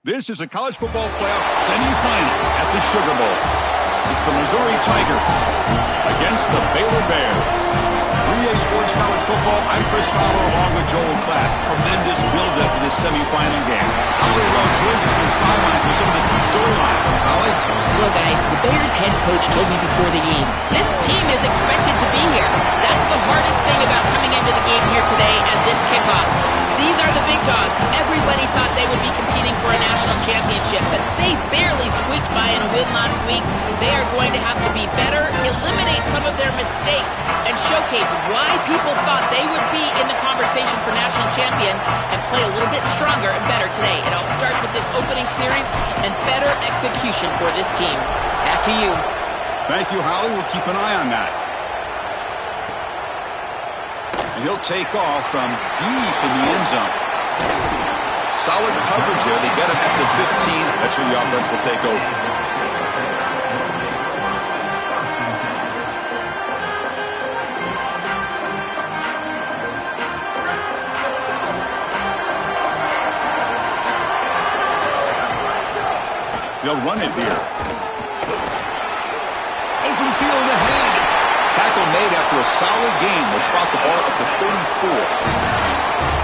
This is a college football playoff semifinal at the Sugar Bowl. It's the Missouri Tigers against the Baylor Bears. 3A Sports College Football, I'm Chris Fowler along with Joel Klatt. Tremendous build-up for this semifinal game. Holly Rowe joins us on the sidelines with some of the key storylines. Holly? Well, guys, the Bears head coach told me before the game, this team is expected to be here. That's the hardest thing about coming into the game here today and this kickoff. These are the big dogs. Everybody thought they would be competing for a national championship, but they barely squeaked by in a win last week. They are going to have to be better, eliminate some of their mistakes, and showcase why people thought they would be in the conversation for national champion and play a little bit stronger and better today. It all starts with this opening series and better execution for this team. Back to you. Thank you, Holly. We'll keep an eye on that. And he'll take off from deep in the end zone. Solid coverage there. They get him at the 15. That's where the offense will take over. They'll run it here. Open field ahead. Tackle made after a solid game. Will spot the ball at the 34.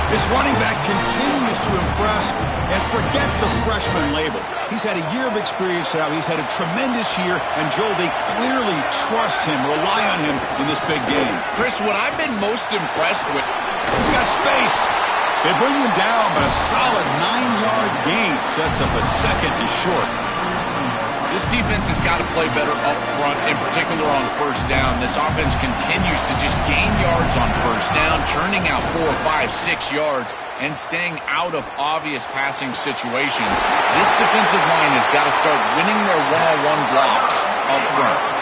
This running back continues to impress, and forget the freshman label. He's had a year of experience now. He's had a tremendous year, and Joel, they clearly trust him, rely on him in this big game. Chris, what I've been most impressed with... He's got space. They bring him down, but a solid 9-yard gain sets up a second and short. This defense has got to play better up front, in particular on first down. This offense continues to just gain yards on first down, churning out 4, 5, 6 yards, and staying out of obvious passing situations. This defensive line has got to start winning their one-on-one blocks up front.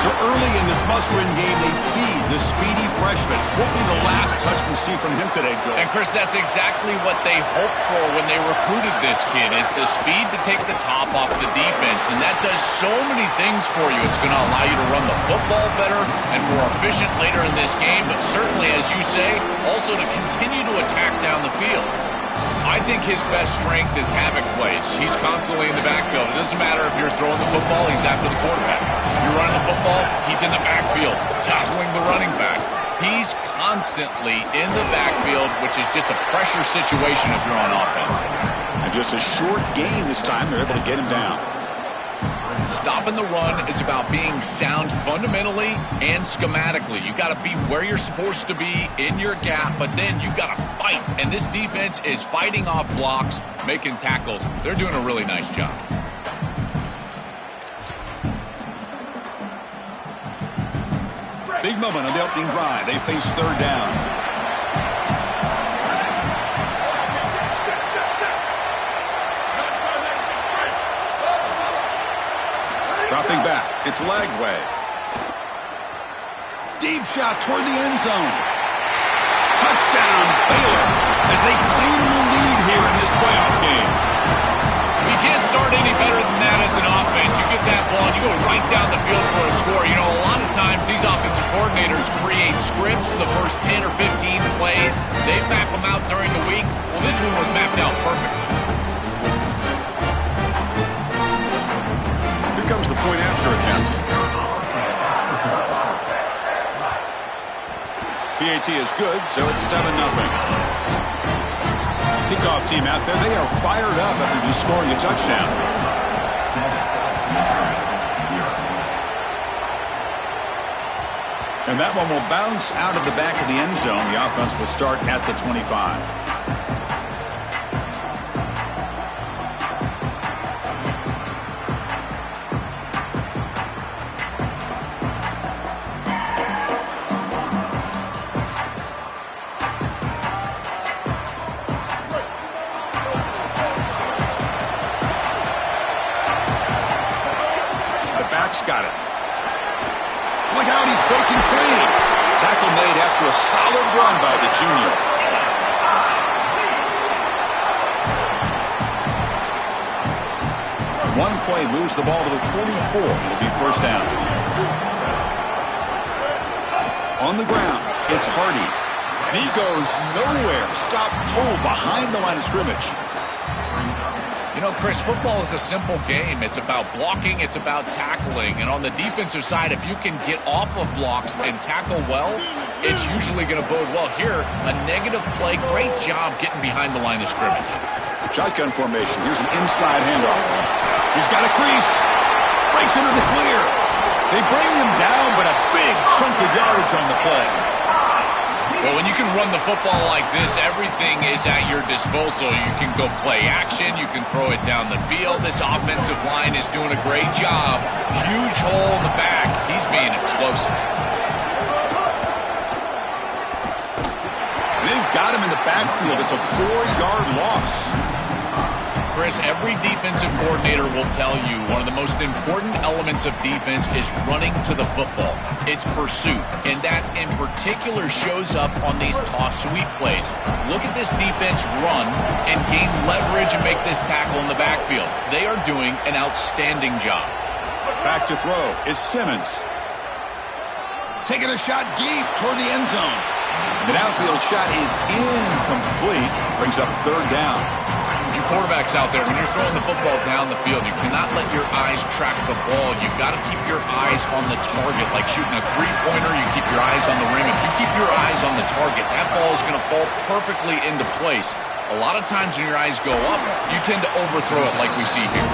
So early in this must-win game, they feed the speedy freshman. What will be the last touch we see from him today, Joel? And, Chris, that's exactly what they hoped for when they recruited this kid, is the speed to take the top off the defense. And that does so many things for you. It's going to allow you to run the football better and more efficient later in this game, but certainly, as you say, also to continue to attack down the field. I think his best strength is havoc plays. He's constantly in the backfield. It doesn't matter if you're throwing the football, he's after the quarterback. If you're running the football, he's in the backfield, tackling the running back. He's constantly in the backfield, which is just a pressure situation if you're on offense. And just a short gain this time, they're able to get him down. Stopping the run is about being sound fundamentally and schematically. You got to be where you're supposed to be in your gap, but then you got to fight. And this defense is fighting off blocks, making tackles. They're doing a really nice job. Big moment on the opening drive. They face third down. Dropping back, it's Lagway. Deep shot toward the end zone. Touchdown, Baylor, as they claim the lead here in this playoff game. You can't start any better than that as an offense. You get that ball and you go right down the field for a score. You know, a lot of times these offensive coordinators create scripts the first 10 or 15 plays. They map them out during the week. Well, this one was mapped out perfectly. Comes the point after attempt. PAT is good, so it's 7-0. Kickoff team out there, they are fired up after just scoring a touchdown. And that one will bounce out of the back of the end zone. The offense will start at the 25. Got it. Look out, he's breaking free. Tackle made after a solid run by the junior. One play moves the ball to the 44. It'll be first down. On the ground, it's Hardy. And he goes nowhere. Stop pull behind the line of scrimmage. You Chris, football is a simple game. It's about blocking, it's about tackling. And on the defensive side, if you can get off of blocks and tackle well, it's usually going to bode well. Here, a negative play. Great job getting behind the line of scrimmage. Shotgun formation. Here's an inside handoff. He's got a crease. Breaks into the clear. They bring him down, but a big chunk of yardage on the play. Well, when you can run the football like this, everything is at your disposal. You can go play action. You can throw it down the field. This offensive line is doing a great job. Huge hole in the back. He's being explosive. And they've got him in the backfield. It's a 4-yard loss. Chris, every defensive coordinator will tell you one of the most important elements of defense is running to the football. It's pursuit, and that in particular shows up on these toss sweep plays. Look at this defense run and gain leverage and make this tackle in the backfield. They are doing an outstanding job. Back to throw. It's Simmons. Taking a shot deep toward the end zone. The outfield shot is incomplete. Brings up third down. Quarterbacks out there, when you're throwing the football down the field, you cannot let your eyes track the ball. You've got to keep your eyes on the target. Like shooting a three-pointer, you keep your eyes on the rim. If you keep your eyes on the target, that ball is going to fall perfectly into place. A lot of times when your eyes go up, you tend to overthrow it like we see here.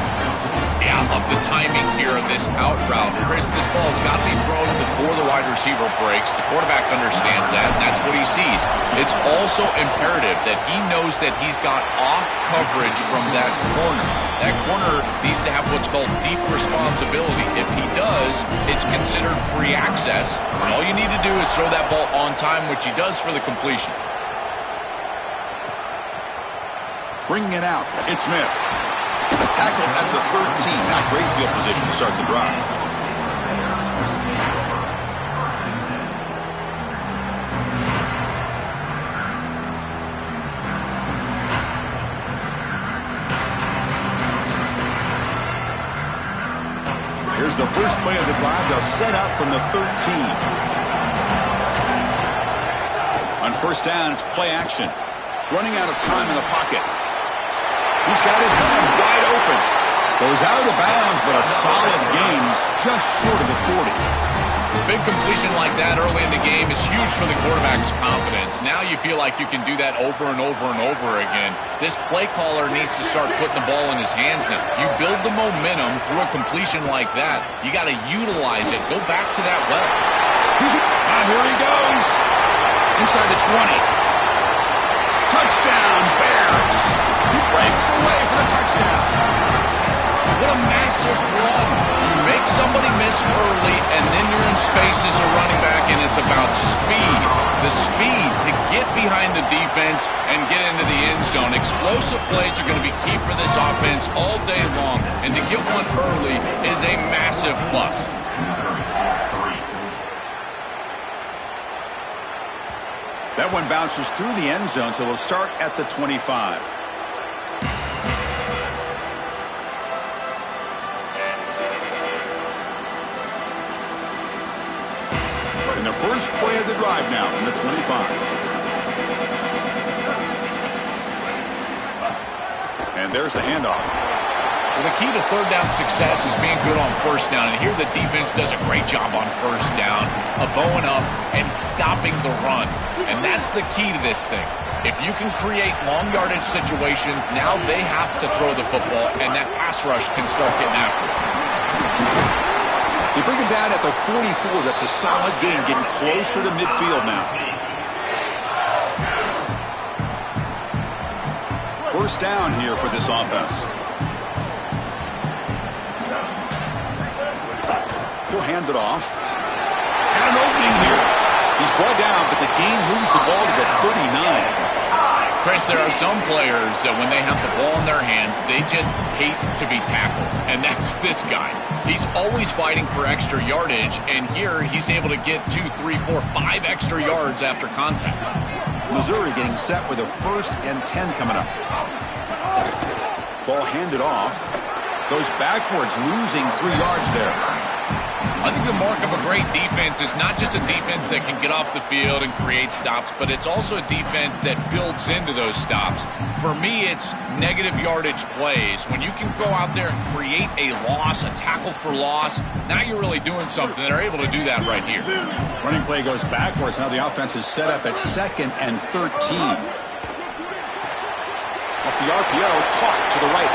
Yeah, I love the timing here of this out route. Chris, this ball has got to be thrown before the wide receiver breaks. The quarterback understands that, and that's what he sees. It's also imperative that he knows that he's got off coverage from that corner. That corner needs to have what's called deep responsibility. If he does, it's considered free access, and all you need to do is throw that ball on time, which he does for the completion. Bringing it out, it's Smith. The tackle at the 13. Not great field position to start the drive. Here's the first play of the drive. They'll set up from the 13. On first down, it's play action. Running out of time in the pocket. He's got his man wide open. Goes out of bounds, but a solid gain just short of the 40. Big completion like that early in the game is huge for the quarterback's confidence. Now you feel like you can do that over and over and over again. This play caller needs to start putting the ball in his hands now. You build the momentum through a completion like that. You got to utilize it. Go back to that well. Here he goes. Inside the 20. Touchdown, Bears. He breaks away for the touchdown. What a massive run. You make somebody miss early, and then you're in space as a running back, and it's about speed. The speed to get behind the defense and get into the end zone. Explosive plays are going to be key for this offense all day long, and to get one early is a massive plus. That one bounces through the end zone, so they'll start at the 25. And the first play of the drive now from the 25. And there's the handoff. Well, the key to third down success is being good on first down. And here the defense does a great job on first down of bowing up and stopping the run. And that's the key to this thing. If you can create long yardage situations, now they have to throw the football, and that pass rush can start getting after it. They bring him down at the 44. That's a solid gain, getting closer to midfield now. First down here for this offense. He'll hand it off. And an opening here. He's brought down, but the game moves the ball to the 39. Chris, there are some players that when they have the ball in their hands, they just hate to be tackled. And that's this guy. He's always fighting for extra yardage, and here he's able to get 2, 3, 4, 5 extra yards after contact. Missouri getting set with a 1st and 10 coming up. Ball handed off. Goes backwards, losing 3 yards there. I think the mark of a great defense is not just a defense that can get off the field and create stops, but it's also a defense that builds into those stops. For me, it's negative yardage plays. When you can go out there and create a loss, a tackle for loss, now you're really doing something. They're able to do that right here. Running play goes backwards. Now the offense is set up at 2nd and 13. Off the RPO, caught to the right.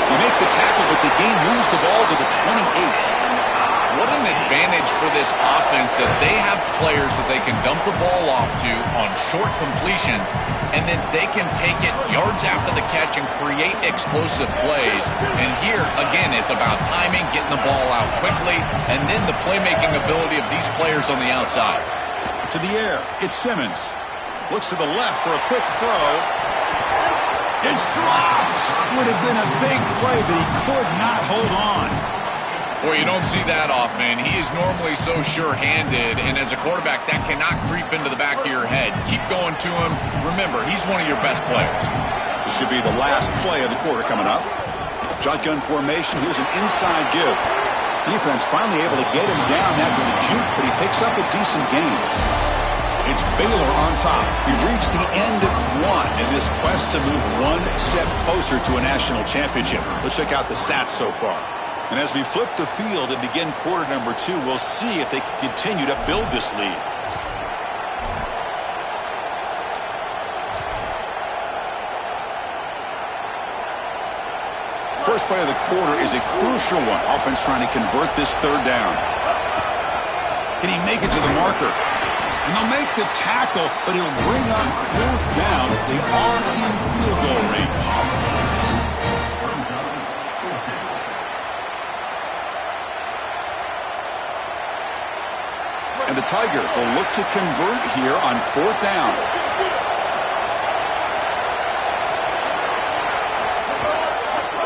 You make the tackle, but the game moves the ball to the 28. What an advantage for this offense that they have players that they can dump the ball off to on short completions, and then they can take it yards after the catch and create explosive plays. And here, again, it's about timing, getting the ball out quickly, and then the playmaking ability of these players on the outside. To the air, it's Simmons. Looks to the left for a quick throw. It's dropped. Would have been a big play, but he could not hold on. Boy, you don't see that often. He is normally so sure-handed, and as a quarterback, that cannot creep into the back of your head. Keep going to him. Remember, he's one of your best players. This should be the last play of the quarter coming up. Shotgun formation. Here's an inside give. Defense finally able to get him down after the juke, but he picks up a decent gain. It's Baylor on top. We reached the end of one in this quest to move one step closer to a national championship. Let's check out the stats so far. And as we flip the field and begin quarter number 2, we'll see if they can continue to build this lead. First play of the quarter is a crucial one. Offense trying to convert this third down. Can he make it to the marker? And they'll make the tackle, but he'll bring up 4th down. They are in field goal range. And the Tigers will look to convert here on 4th down.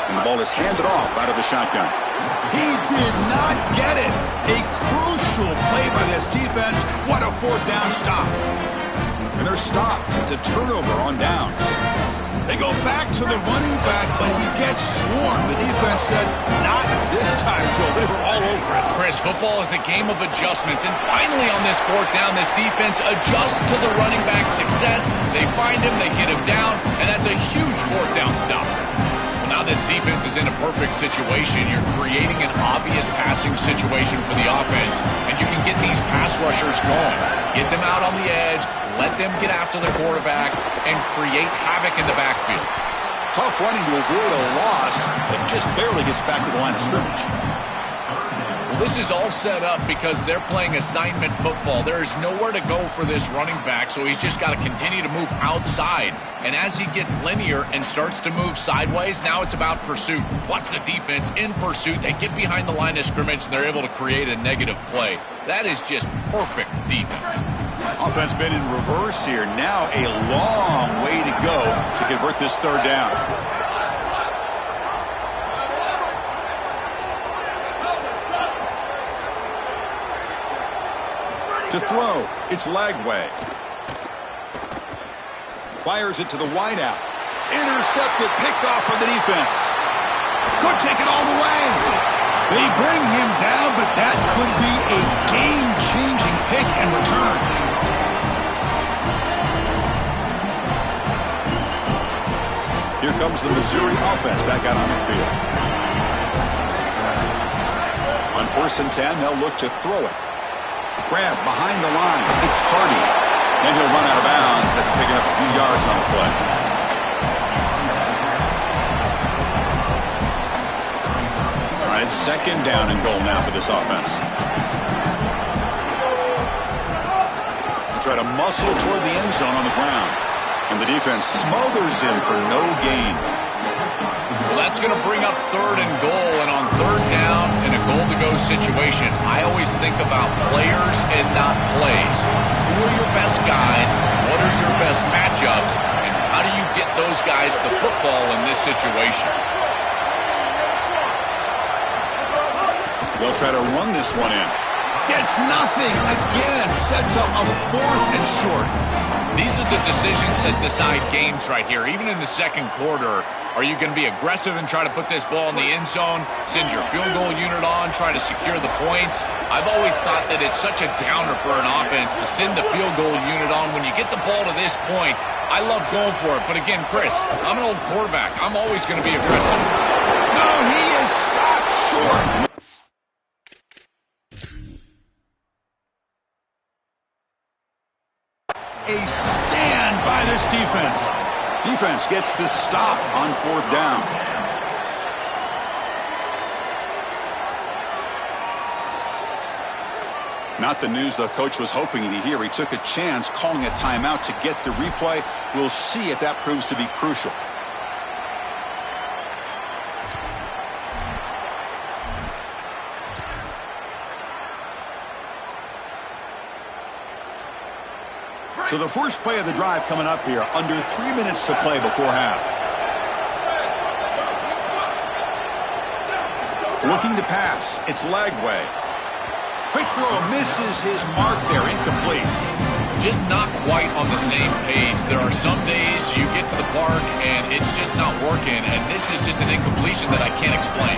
And the ball is handed off out of the shotgun. He did not get it. A crucial play by this defense. What a 4th down stop. And they're stopped. It's a turnover on downs. They go back to the running back, but he gets swarmed. The defense said, not this time, Joe. They were all over it. Chris, football is a game of adjustments. And finally on this 4th down, this defense adjusts to the running back's success. They find him, they get him down, and that's a huge 4th down stop. Now this defense is in a perfect situation. You're creating an obvious passing situation for the offense, and you can get these pass rushers going. Get them out on the edge, let them get after the quarterback, and create havoc in the backfield. Tough running to avoid a loss, but just barely gets back to the line of scrimmage. Well, this is all set up because they're playing assignment football. There is nowhere to go for this running back, so he's just got to continue to move outside. And as he gets linear and starts to move sideways, now it's about pursuit. Watch the defense in pursuit. They get behind the line of scrimmage, and they're able to create a negative play. That is just perfect defense. Offense been in reverse here. Now a long way to go to convert this 3rd down. To throw, it's Lagway. Fires it to the wideout. Intercepted, picked off by the defense. Could take it all the way. They bring him down, but that could be a game-changing pick and return. Here comes the Missouri offense back out on the field. On 1st and 10, they'll look to throw it. Grab behind the line. It's Hardy. And he'll run out of bounds after picking up a few yards on the play. All right, 2nd down and goal now for this offense. They try to muscle toward the end zone on the ground. And the defense smothers him for no gain. Well, that's going to bring up 3rd and goal, and on 3rd down in a goal-to-go situation, I always think about players and not plays. Who are your best guys? What are your best matchups? And how do you get those guys the football in this situation? They'll try to run this one in. Gets nothing again. Sets up a 4th and short. These are the decisions that decide games right here. Even in the second quarter, are you going to be aggressive and try to put this ball in the end zone, send your field goal unit on, try to secure the points? I've always thought that it's such a downer for an offense to send the field goal unit on. When you get the ball to this point, I love going for it. But again, Chris, I'm an old quarterback. I'm always going to be aggressive. No, he is stopped short. A stand by this defense. Defense gets the stop on 4th down. Not the news the coach was hoping to hear. He took a chance calling a timeout to get the replay. We'll see if that proves to be crucial. So the first play of the drive coming up here, under 3 minutes to play before half. Looking to pass, it's Lagway. Quick throw, misses his mark there, incomplete. Just not quite on the same page. There are some days you get to the park and it's just not working, and this is just an incompletion that I can't explain.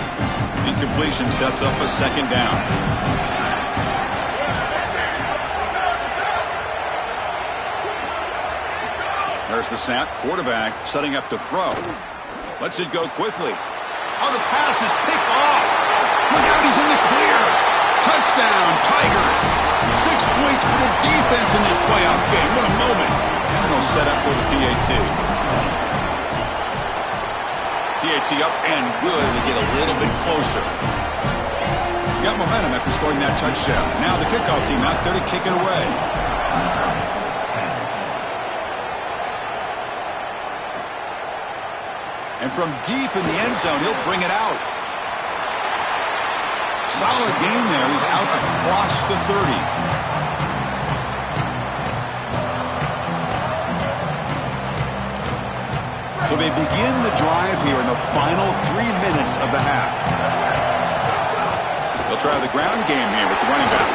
Incompletion sets up a 2nd down. There's the snap. Quarterback setting up to throw. Lets it go quickly. Oh, the pass is picked off. Look out, he's in the clear. Touchdown, Tigers. 6 points for the defense in this playoff game. What a moment. And they'll set up for the PAT. PAT up and good. They get a little bit closer. Got momentum after scoring that touchdown. Now the kickoff team out there to kick it away. And from deep in the end zone, he'll bring it out. Solid gain there. He's out across the 30. So they begin the drive here in the final 3 minutes of the half. They'll try the ground game here with the running back.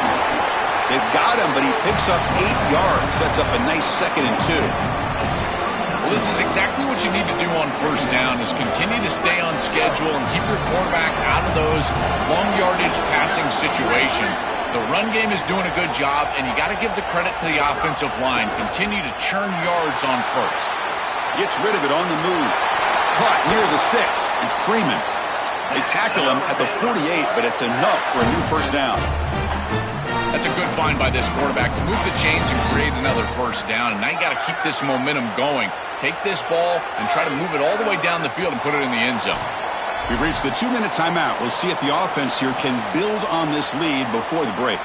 They've got him, but he picks up 8 yards. Sets up a nice 2nd and 2. Well, this is exactly what you need to do on 1st down, is continue to stay on schedule and keep your quarterback out of those long yardage passing situations. The run game is doing a good job, and you got to give the credit to the offensive line. Continue to churn yards on 1st. Gets rid of it on the move. Caught near the sticks. It's Freeman. They tackle him at the 48, but it's enough for a new 1st down. That's a good find by this quarterback to move the chains and create another 1st down. And now you got to keep this momentum going. Take this ball and try to move it all the way down the field and put it in the end zone. We've reached the 2-minute timeout. We'll see if the offense here can build on this lead before the break.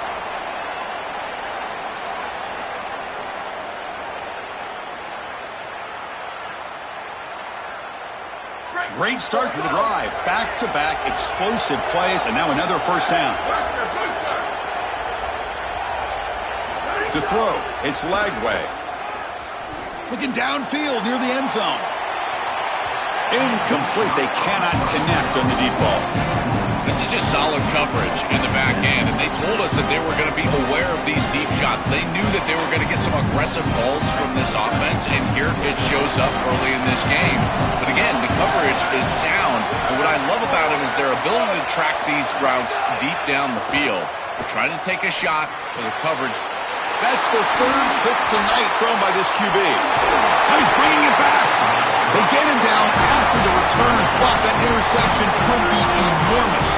Great start to the drive. Back-to-back explosive plays, and now another 1st down. To throw, it's Lagway. Looking downfield near the end zone. Incomplete. They cannot connect on the deep ball. This is just solid coverage in the back end, and they told us that they were going to be aware of these deep shots. They knew that they were going to get some aggressive balls from this offense, and here it shows up early in this game. But again, the coverage is sound, and what I love about them is their ability to track these routes deep down the field. They're trying to take a shot with the coverage. That's the 3rd pick tonight thrown by this QB. Now he's bringing it back. They get him down after the return, but that interception could be enormous.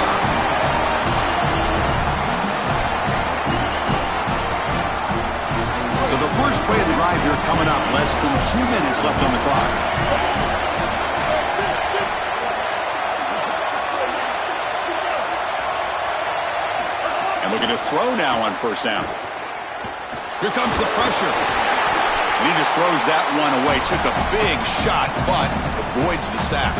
So the first play of the drive here coming up. Less than 2 minutes left on the clock. And looking to throw now on 1st down. Here comes the pressure. And he just throws that one away. Took a big shot, but avoids the sack.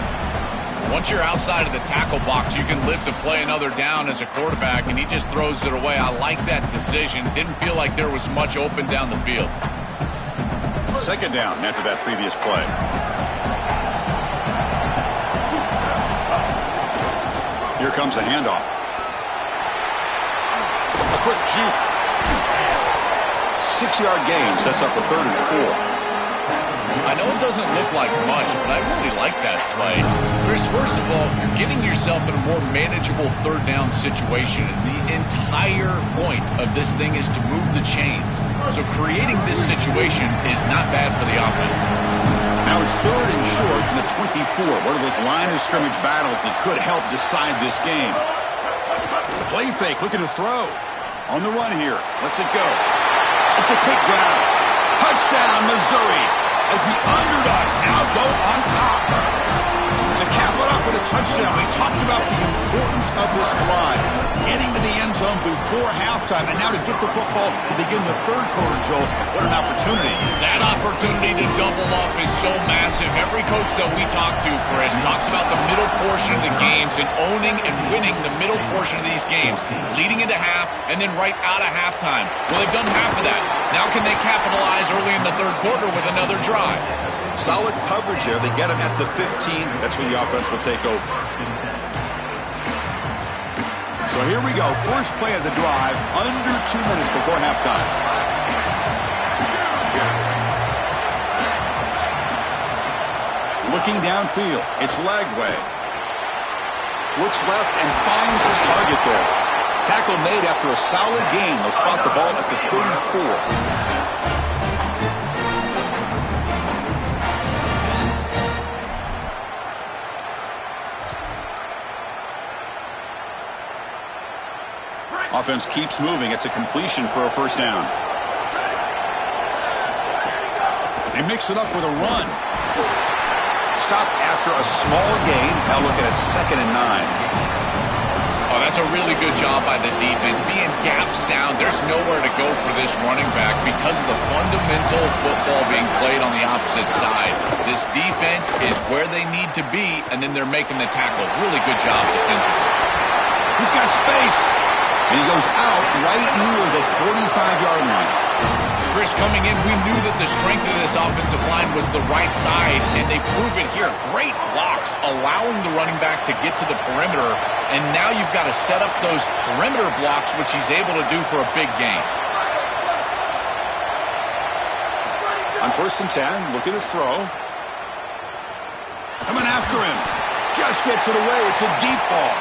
Once you're outside of the tackle box, you can live to play another down as a quarterback, and he just throws it away. I like that decision. Didn't feel like there was much open down the field. 2nd down after that previous play. Here comes a handoff. A quick juke. 6-yard gain sets up a 3rd and 4. I know it doesn't look like much, but I really like that play. Chris, first of all, you're getting yourself in a more manageable 3rd down situation. And the entire point of this thing is to move the chains. So creating this situation is not bad for the offense. Now it's 3rd and short in the 24. One of those line of scrimmage battles that could help decide this game. Play fake, looking to throw. On the run here. Lets it go. It's a quick grab. Touchdown, Missouri. As the underdogs now go on top. To cap it off with a touchdown, we talked about the importance of this drive. Getting to the end zone before halftime, and now to get the football to begin the 3rd quarter, Joel. What an opportunity. That opportunity to double up is so massive. Every coach that we talk to, Chris, talks about the middle portion of the games and owning and winning the middle portion of these games, leading into half and then right out of halftime. Well, they've done half of that. Now can they capitalize early in the 3rd quarter with another drive? Solid coverage there. They get him at the 15. That's where the offense will take over. So here we go. First play of the drive, under 2 minutes before halftime. Looking downfield. It's Lagway. Looks left and finds his target there. Tackle made after a solid gain. They'll spot the ball at the 34. Offense keeps moving. It's a completion for a 1st down. They mix it up with a run. Stopped after a small gain. Now looking at 2nd and 9. Oh, that's a really good job by the defense. Being gap sound, there's nowhere to go for this running back because of the fundamental football being played on the opposite side. This defense is where they need to be, and then they're making the tackle. Really good job defensively. He's got space. And he goes out right near the 45-yard line. Chris, coming in, we knew that the strength of this offensive line was the right side, and they prove it here. Great blocks, allowing the running back to get to the perimeter, and now you've got to set up those perimeter blocks, which he's able to do for a big gain. On 1st and 10, looking to throw. Coming after him. Just gets it away. It's a deep ball.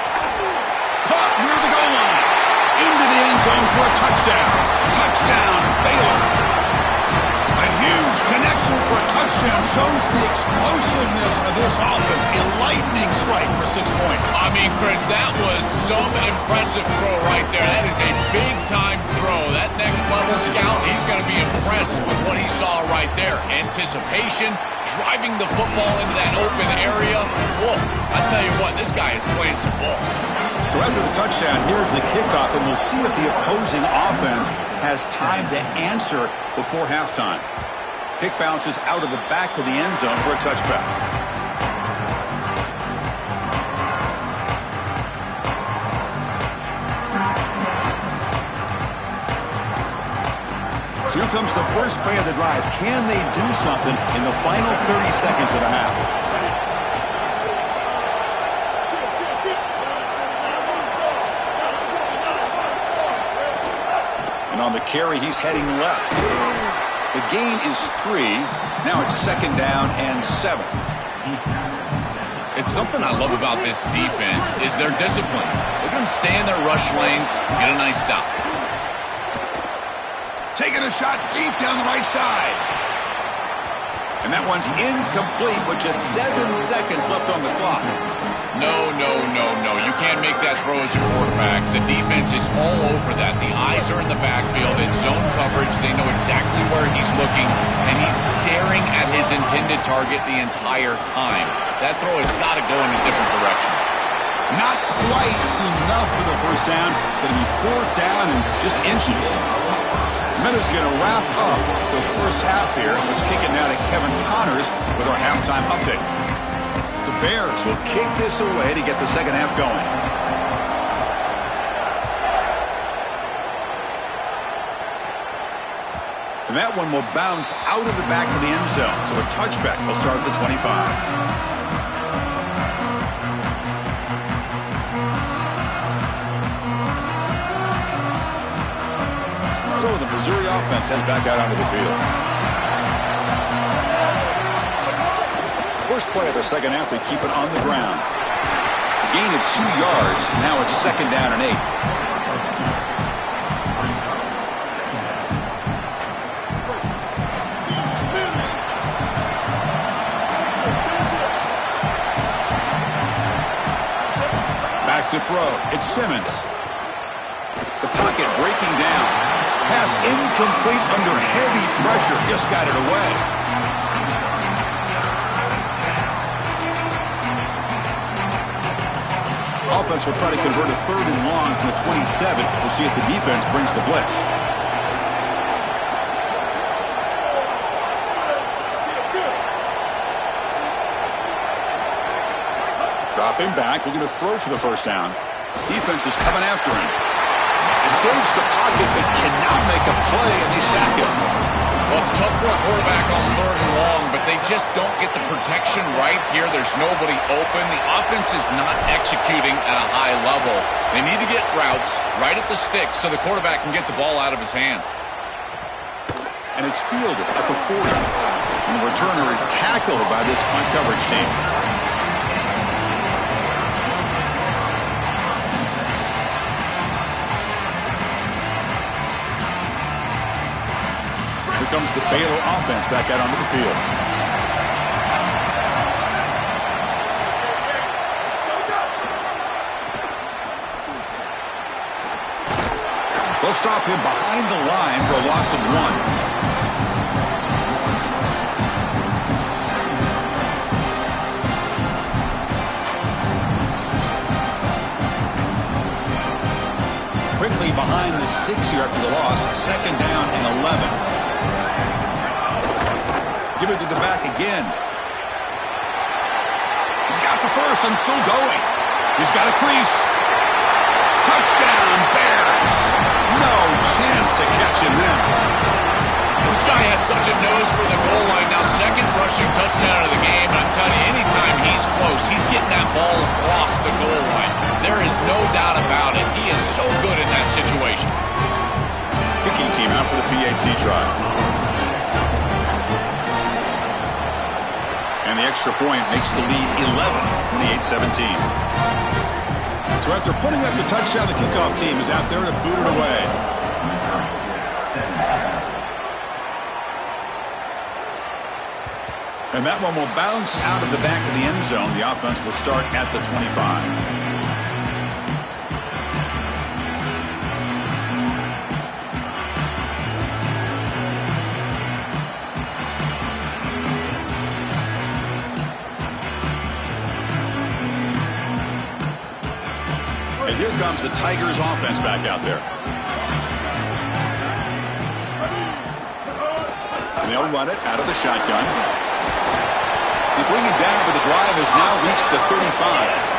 Caught near the goal line. Into the end zone for a touchdown. Touchdown, Baylor. A huge connection for a touchdown shows the explosiveness of this offense. A lightning strike for 6 points. I mean, Chris, that was some impressive throw right there. That is a big-time throw. That next-level scout, he's going to be impressed with what he saw right there. Anticipation, driving the football into that open area. Whoa, I tell you what, this guy is playing some ball. So after the touchdown, here's the kickoff, and we'll see if the opposing offense has time to answer before halftime. Kick bounces out of the back of the end zone for a touchback. So here comes the first play of the drive. Can they do something in the final 30 seconds of the half? And on the carry, he's heading left. The gain is 3. Now it's 2nd down and 7. It's something I love about this defense is their discipline. Look at them stay in their rush lanes, get a nice stop. Taking a shot deep down the right side. And that one's incomplete with just 7 seconds left on the clock. No, no, no, no. You can't make that throw as a quarterback. The defense is all over that. The eyes are in the backfield. It's zone coverage. They know exactly where he's looking, and he's staring at his intended target the entire time. That throw has got to go in a different direction. Not quite enough for the 1st down. Going to be 4th down and just inches. Minute's going to wrap up the first half here. Let's kick it now to Kevin Connors with our halftime update. The Bears will kick this away to get the second half going. And that one will bounce out of the back of the end zone. So a touchback will start at the 25. So So the Missouri offense heads back out onto the field. First play of the second half, they keep it on the ground. Gain of 2 yards. Now it's 2nd down and 8. Back to throw. It's Simmons. The pocket breaking down. Pass incomplete under heavy pressure. Just got it away. Offense will try to convert a 3rd and long from the 27. We'll see if the defense brings the blitz. Dropping back, looking to throw for the first down. Defense is coming after him. Escapes the pocket, but cannot make a play, and they sack him. Well, it's tough for a quarterback on 3rd and long, but they just don't get the protection right here. There's nobody open. The offense is not executing at a high level. They need to get routes right at the stick so the quarterback can get the ball out of his hands. And it's fielded at the 40. And the returner is tackled by this punt coverage team. Comes the Baylor offense back out onto the field. They'll stop him behind the line for a loss of 1. Quickly behind the sticks here after the loss. 2nd down and 11. Give it to the back again. He's got the first and still going. He's got a crease. Touchdown, Bears. No chance to catch him there. This guy has such a nose for the goal line. Now, 2nd rushing touchdown of the game. I'm telling you, anytime he's close, he's getting that ball across the goal line. There is no doubt about it. He is so good in that situation. Kicking team out for the PAT try. And the extra point makes the lead 11, 28-17. So after putting up the touchdown, the kickoff team is out there to boot it away. And that one will bounce out of the back of the end zone. The offense will start at the 25. Here comes the Tigers offense back out there. And they'll run it out of the shotgun. They bring it down, but the drive has now reached the 35.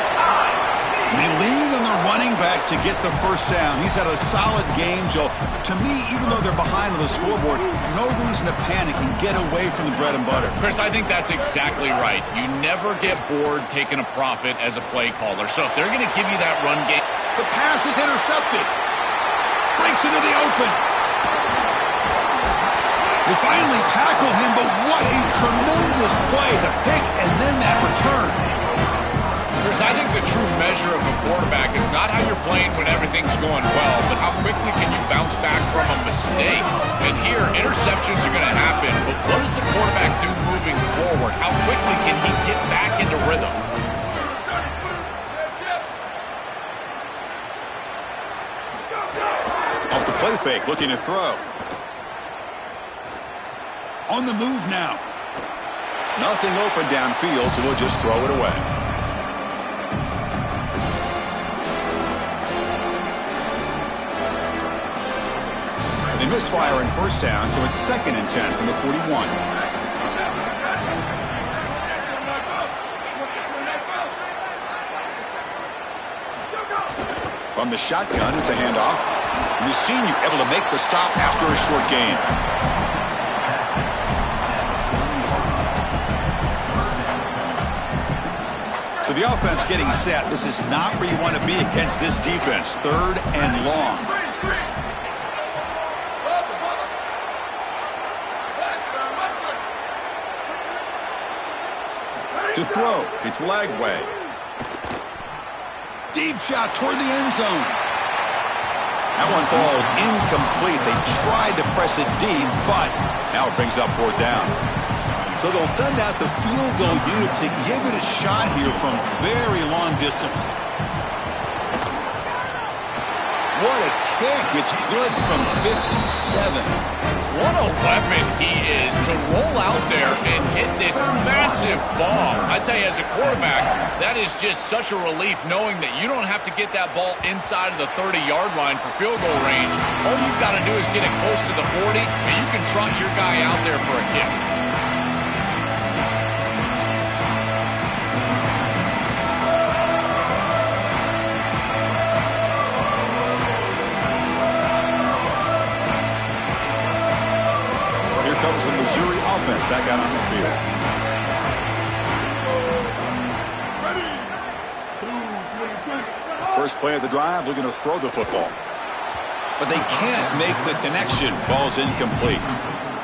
And they lean on the running back to get the first down. He's had a solid game, Joe. To me, even though they're behind on the scoreboard, no reason to panic and get away from the bread and butter. Chris, I think that's exactly right. You never get bored taking a profit as a play caller. So if they're going to give you that run game. The pass is intercepted. Breaks into the open. They finally tackle him, but what a tremendous play. The pick and then that return. Chris, I think the true measure of a quarterback is not how you're playing when everything's going well, but how quickly can you bounce back from a mistake. And here, interceptions are going to happen, but what does the quarterback do moving forward? How quickly can he get back into rhythm? Off the play fake, looking to throw. On the move now. Nothing open downfield, so we'll just throw it away. They misfire in first down, so it's 2nd and 10 from the 41. From the shotgun, it's a handoff. And the senior able to make the stop after a short gain. So the offense getting set. This is not where you want to be against this defense. 3rd and long. To throw, it's Lagway. Deep shot toward the end zone. That one falls incomplete. They tried to press it deep, but now it brings up 4th down. So they'll send out the field goal unit to give it a shot here from very long distance. What a kick. It's good from 57. What a weapon he is to roll out there and hit this massive bomb. I tell you, as a quarterback, that is just such a relief knowing that you don't have to get that ball inside of the 30-yard line for field goal range. All you've got to do is get it close to the 40, and you can trot your guy out there for a kick. Comes the Missouri offense back out on the field. First play of the drive, looking to throw the football. But they can't make the connection. Ball's incomplete.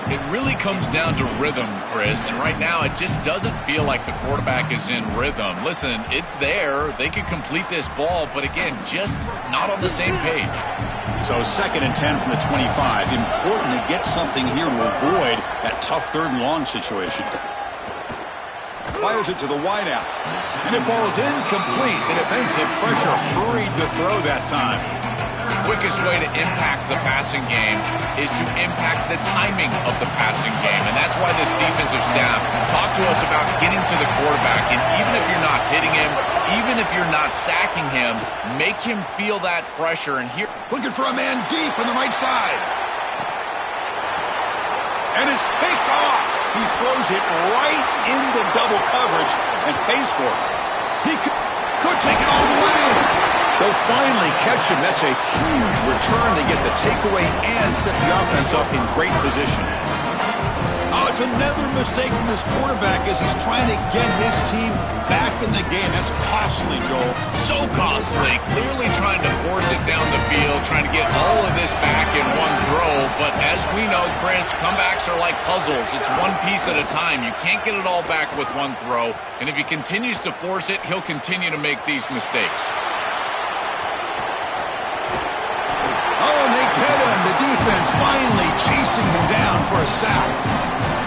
It really comes down to rhythm, Chris, and right now it just doesn't feel like the quarterback is in rhythm. Listen, it's there. They could complete this ball, but again, just not on the same page. So 2nd and 10 from the 25. Important to get something here to avoid that tough 3rd and long situation. Fires it to the wideout. And it falls incomplete. The defensive pressure hurried to throw that time. The quickest way to impact the passing game is to impact the timing of the passing game. And that's why this defensive staff talked to us about getting to the quarterback. And even if you're not hitting him, even if you're not sacking him, make him feel that pressure. And here, looking for a man deep on the right side. And it's picked off. He throws it right into double coverage and pays for it. He could take it all the way. They'll finally catch him. That's a huge return. They get the takeaway and set the offense up in great position. Oh, it's another mistake from this quarterback as he's trying to get his team back in the game. That's costly, Joel. So costly. Clearly trying to force it down the field, trying to get all of this back in one throw. But as we know, Chris, comebacks are like puzzles. It's one piece at a time. You can't get it all back with one throw. And if he continues to force it, he'll continue to make these mistakes. Oh, and they get him. The defense finally chasing him down for a sack.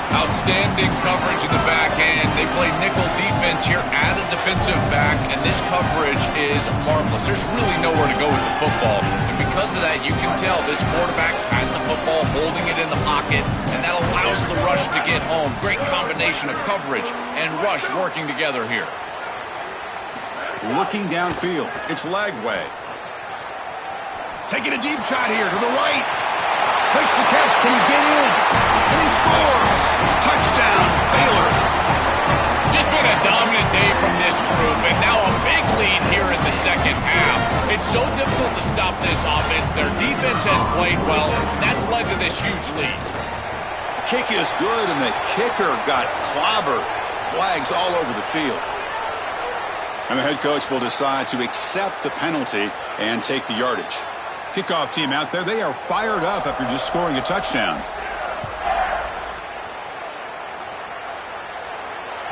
Outstanding coverage in the back end. They play nickel defense here at a defensive back, and this coverage is marvelous. There's really nowhere to go with the football, and because of that, you can tell this quarterback had the football, holding it in the pocket, and that allows the rush to get home. Great combination of coverage and rush working together here. Looking downfield, it's Lagway. Taking a deep shot here to the right. Makes the catch. Can he get in? And he scores. Touchdown, Baylor. Just been a dominant day from this group, and now a big lead here in the second half. It's so difficult to stop this offense. Their defense has played well, and that's led to this huge lead. Kick is good, and the kicker got clobbered. Flags all over the field. And the head coach will decide to accept the penalty and take the yardage. Kickoff team out there, they are fired up after just scoring a touchdown.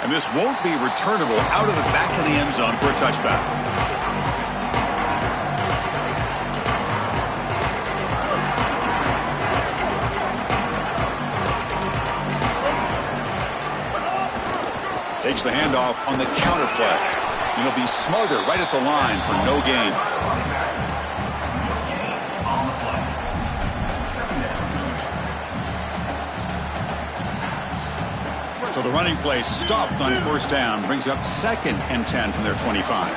And this won't be returnable out of the back of the end zone for a touchback. Takes the handoff on the counter play. And he'll be smarter right at the line for no gain. So the running play stopped on first down, brings up 2nd and 10 from their 25.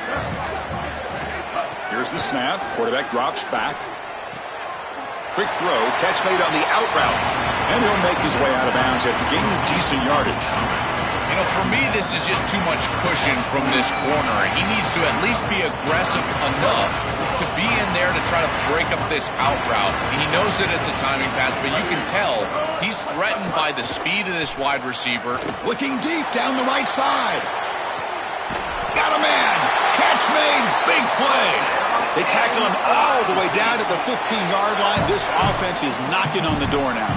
Here's the snap. Quarterback drops back. Quick throw, catch made on the out route. And he'll make his way out of bounds after gaining decent yardage. You know, for me, this is just too much cushion from this corner. He needs to at least be aggressive enough to be in there to try to break up this out route. He knows that it's a timing pass, but you can tell he's threatened by the speed of this wide receiver. Looking deep down the right side. Got a man. Catch made. Big play. They tackle him all the way down to the 15-yard line. This offense is knocking on the door now.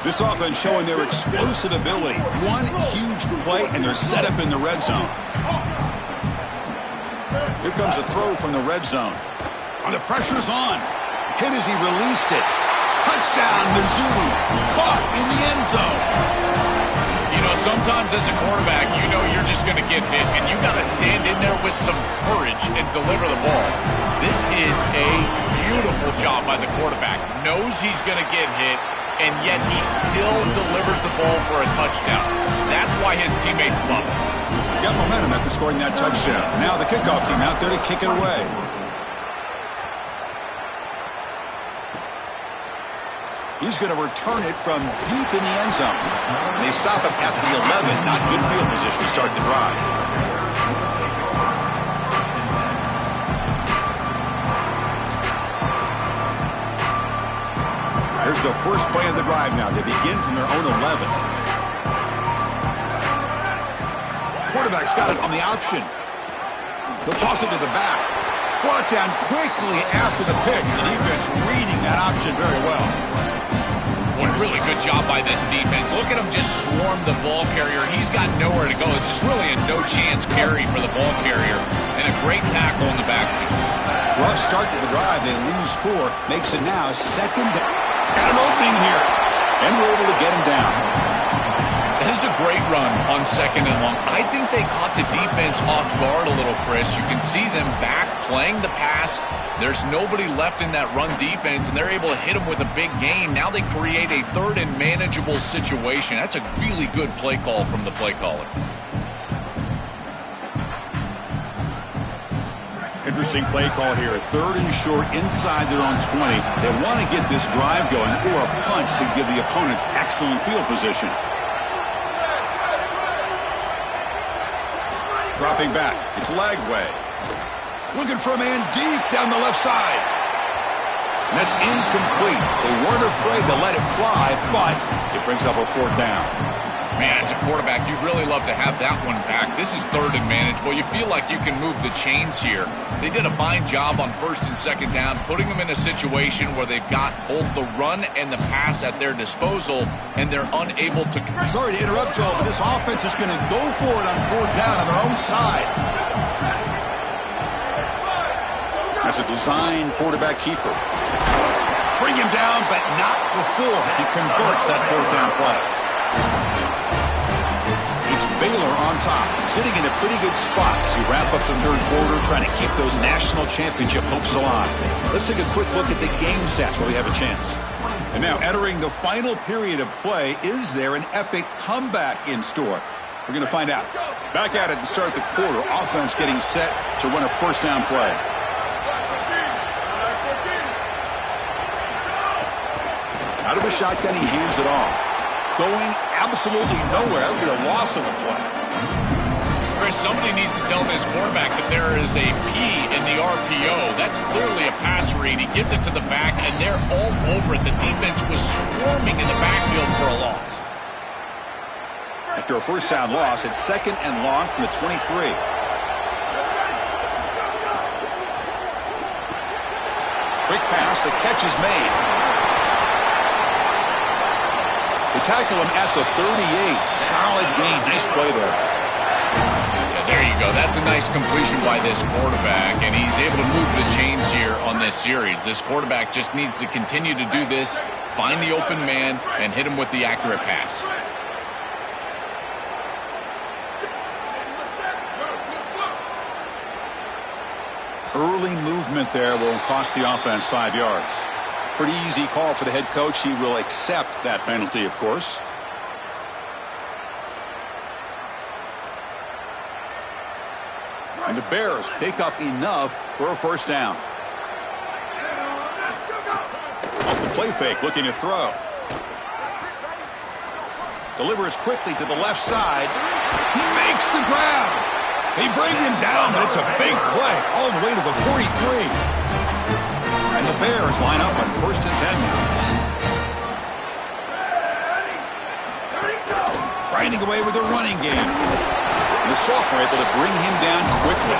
This offense showing their explosive ability. One huge play, and they're set up in the red zone. Here comes a throw from the red zone. The pressure's on. Hit as he released it. Touchdown, Mizzou. Caught in the end zone. You know, sometimes as a quarterback, you know you're just going to get hit, and you got to stand in there with some courage and deliver the ball. This is a beautiful job by the quarterback. Knows he's going to get hit, and yet he still delivers the ball for a touchdown. That's why his teammates love him. Got momentum after scoring that touchdown. Now the kickoff team out there to kick it away. He's going to return it from deep in the end zone. They stop him at the 11. Not good field position to start the drive. Here's the first play of the drive now. They begin from their own 11. Quarterback's got it on the option. They'll toss it to the back. Brought down quickly after the pitch. The defense reading that option very well. Boy, really good job by this defense. Look at him just swarm the ball carrier. He's got nowhere to go. It's just really a no-chance carry for the ball carrier. And a great tackle in the backfield. Rough start to the drive. They lose 4. Makes it now second. Got an opening here. And we're able to get him down. That is a great run on second and long. I think they caught the defense off guard a little, Chris. You can see them back playing the pass. There's nobody left in that run defense, and they're able to hit them with a big gain. Now they create a third and manageable situation. That's a really good play call from the play caller. Interesting play call here. Third and short inside their own 20. They want to get this drive going, or a punt could give the opponents excellent field position. Dropping back. It's Lagway. Looking for a man deep down the left side. And that's incomplete. They weren't afraid to let it fly, but it brings up a 4th down. Man, as a quarterback, you'd really love to have that one back. This is third and manageable. You feel like you can move the chains here. They did a fine job on first and second down, putting them in a situation where they've got both the run and the pass at their disposal, and they're unable to... Sorry to interrupt, Joel, but this offense is going to go for it on 4th down on their own side. That's a design quarterback keeper. Bring him down, but not before he converts that 4th down play. It's Baylor on top, sitting in a pretty good spot as we wrap up the 3rd quarter, trying to keep those national championship hopes alive. Let's take a quick look at the game stats while we have a chance. And now, entering the final period of play, is there an epic comeback in store? We're going to find out. Back at it to start the quarter. Offense getting set to run a 1st down play. Out of the shotgun, he hands it off. Going absolutely nowhere with a loss of the play. Chris, somebody needs to tell this quarterback that there is a P in the RPO. That's clearly a pass read. He gives it to the back, and they're all over it. The defense was swarming in the backfield for a loss. After a 1st down loss, it's 2nd and long from the 23. Quick pass, the catch is made. They tackle him at the 38. Solid gain. Nice play there. Yeah, there you go. That's a nice completion by this quarterback, and he's able to move the chains here on this series. This quarterback just needs to continue to do this, find the open man, and hit him with the accurate pass. Early movement there will cost the offense 5 yards. Pretty easy call for the head coach. He will accept that penalty, of course. And the Bears pick up enough for a 1st down. Off the play fake, looking to throw. Delivers quickly to the left side. He makes the grab. They bring him down, but it's a big play all the way to the 43. And the Bears line up on 1st and 10 now. Grinding away with a running game. And the sophomore able to bring him down quickly.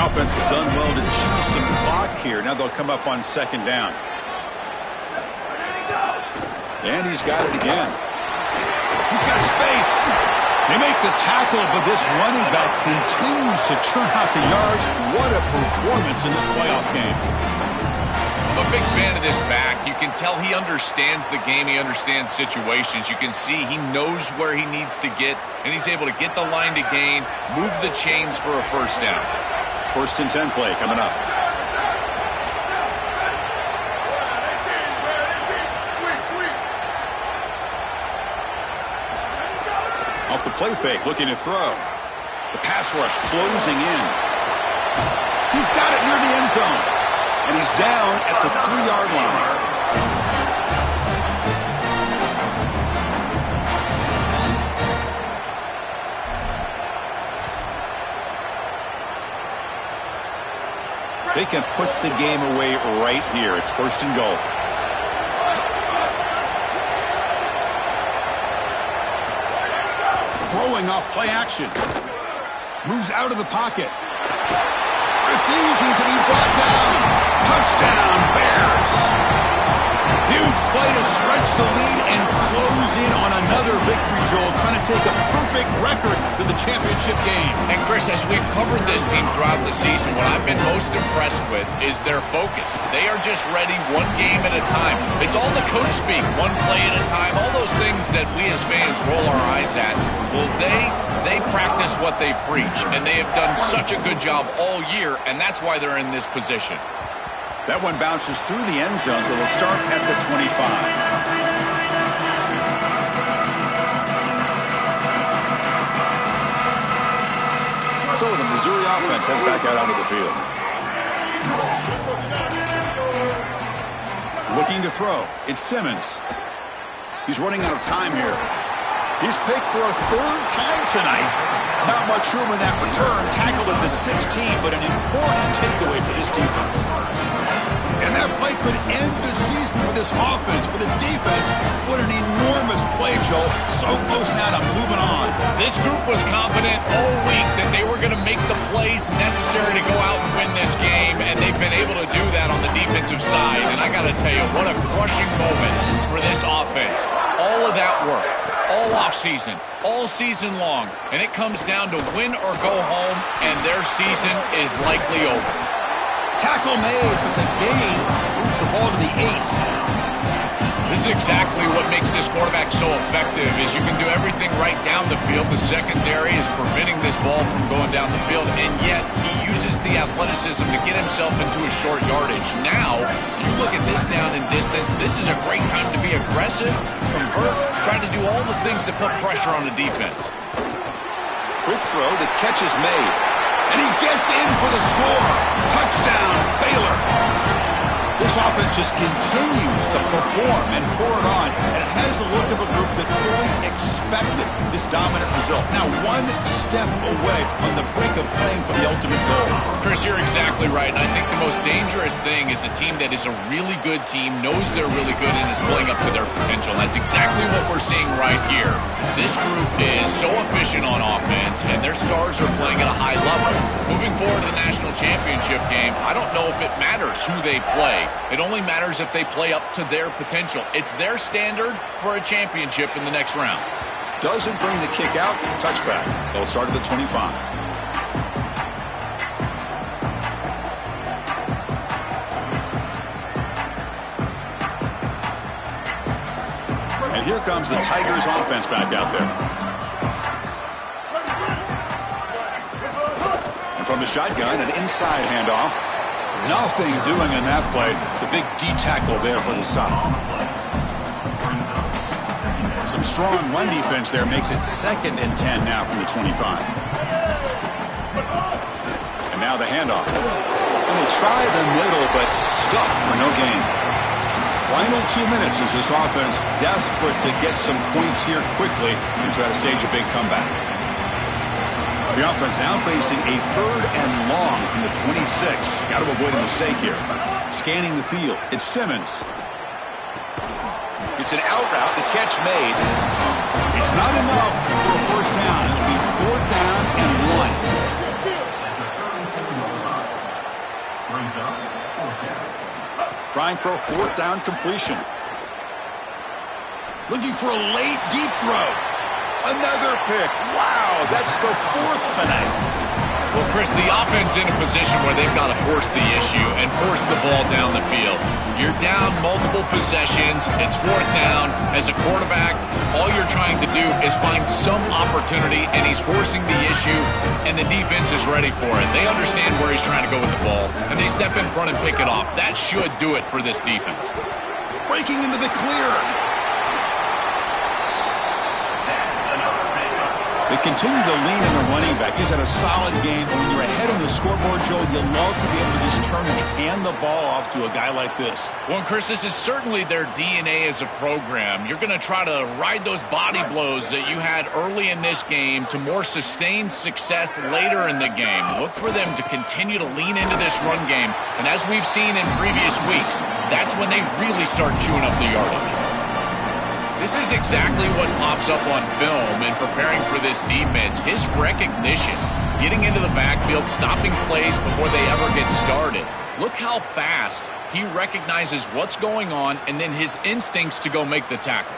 offense has done well to chew some clock here. Now they'll come up on second down. And he's got it again. He's got space. They make the tackle, but this running back continues to churn out the yards. What a performance in this playoff game. I'm a big fan of this back. You can tell he understands the game. He understands situations. You can see he knows where he needs to get, and he's able to get the line to gain, move the chains for a first down. 1st and 10 play coming up. Off the play fake, looking to throw. The pass rush closing in. He's got it near the end zone. And he's down at the 3-yard line. They can put the game away right here. It's 1st and goal. Throwing off play action. Moves out of the pocket. Refusing to be brought down. Touchdown, Bears. Huge play to stretch the lead and close in on another victory, Joel. Trying to take a perfect record to the championship game. And Chris, as we've covered this team throughout the season, what I've been most impressed with is their focus. They are just ready one game at a time. It's all the coach speak, one play at a time. All those things that we as fans roll our eyes at. Well, they practice what they preach, and they have done such a good job all year, and that's why they're in this position. That one bounces through the end zone, so they'll start at the 25. So the Missouri offense heads back out onto the field. Looking to throw. It's Simmons. He's running out of time here. He's picked for a 3rd time tonight. Not much room in that return. Tackled at the 16, but an important takeaway for this defense. And that play could end the season for this offense. For the defense, what an enormous play, Joel. So close now to moving on. This group was confident all week that they were going to make the plays necessary to go out and win this game, and they've been able to do that on the defensive side. And I got to tell you, what a crushing moment for this offense. All of that work, all offseason, all season long, and it comes down to win or go home, and their season is likely over. Tackle made, but the gain moves the ball to the 8. This is exactly what makes this quarterback so effective, is you can do everything right down the field. The secondary is preventing this ball from going down the field, and yet he uses the athleticism to get himself into a short yardage. Now, you look at this down and distance, this is a great time to be aggressive, convert, try to do all the things that put pressure on the defense. Quick throw, the catch is made. And he gets in for the score. Touchdown, Baylor. This offense just continues to perform and pour it on, and it has the look of a group that fully expected this dominant result. Now one step away on the brink of playing for the ultimate goal. Chris, you're exactly right, and I think the most dangerous thing is a team that is a really good team, knows they're really good, and is playing up to their potential. That's exactly what we're seeing right here. This group is so efficient on offense, and their stars are playing at a high level. Moving forward to the national championship game, I don't know if it matters who they play. It only matters if they play up to their potential. It's their standard for a championship in the next round. Doesn't bring the kick out. Touchback. They'll start at the 25. And here comes the Tigers offense back out there. And from the shotgun, an inside handoff. Nothing doing in that play. The big D tackle there for the stop. Some strong run defense there makes it 2nd and 10 now from the 25. And now the handoff. And they try the middle, but stuck for no gain. Final 2 minutes as this offense desperate to get some points here quickly and try to stage a big comeback. The offense now facing a 3rd and long from the 26. Got to avoid a mistake here. Scanning the field. It's Simmons. It's an out route. The catch made. It's not enough for a first down. It'll be 4th down and 1. Trying for a 4th down completion. Looking for a late, deep throw. Another pick. Wow, that's the 4th tonight. Well, Chris, the offense in a position where they've got to force the issue and force the ball down the field. You're down multiple possessions. It's 4th down. As a quarterback, all you're trying to do is find some opportunity, and he's forcing the issue, and the defense is ready for it. They understand where he's trying to go with the ball, and they step in front and pick it off. That should do it for this defense. Breaking into the clear. They continue to lean in the running back. He's had a solid game. And when you're ahead on the scoreboard, Joe, you love to be able to just turn and hand the ball off to a guy like this. Well, Chris, this is certainly their DNA as a program. You're going to try to ride those body blows that you had early in this game to more sustained success later in the game. Look for them to continue to lean into this run game. And as we've seen in previous weeks, that's when they really start chewing up the yardage. This is exactly what pops up on film in preparing for this defense. His recognition, getting into the backfield, stopping plays before they ever get started. Look how fast he recognizes what's going on and then his instincts to go make the tackle.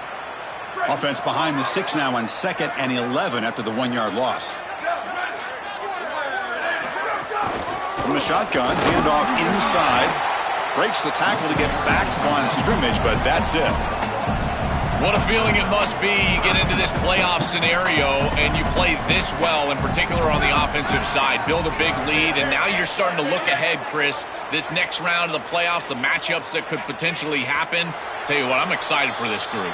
Offense behind the 6 now on 2nd and 11 after the 1-yard loss. From the shotgun, handoff inside. Breaks the tackle to get back to the line of scrimmage, but that's it. What a feeling it must be. You get into this playoff scenario and you play this well, in particular on the offensive side. Build a big lead, and now you're starting to look ahead, Chris. This next round of the playoffs, the matchups that could potentially happen. Tell you what, I'm excited for this group.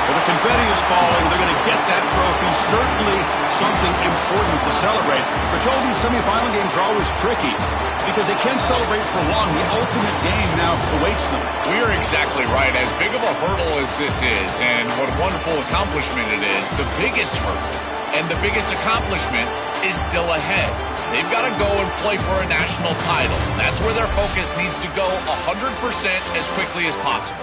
Well, the confetti is falling. They're going to get that trophy. Certainly something important to celebrate. But Joel, these semifinal games are always tricky because they can't celebrate for long. The ultimate game now awaits them. We are exactly right. As big of a hurdle as this is, and what a wonderful accomplishment it is, the biggest hurdle and the biggest accomplishment is still ahead. They've got to go and play for a national title. That's where their focus needs to go 100% as quickly as possible.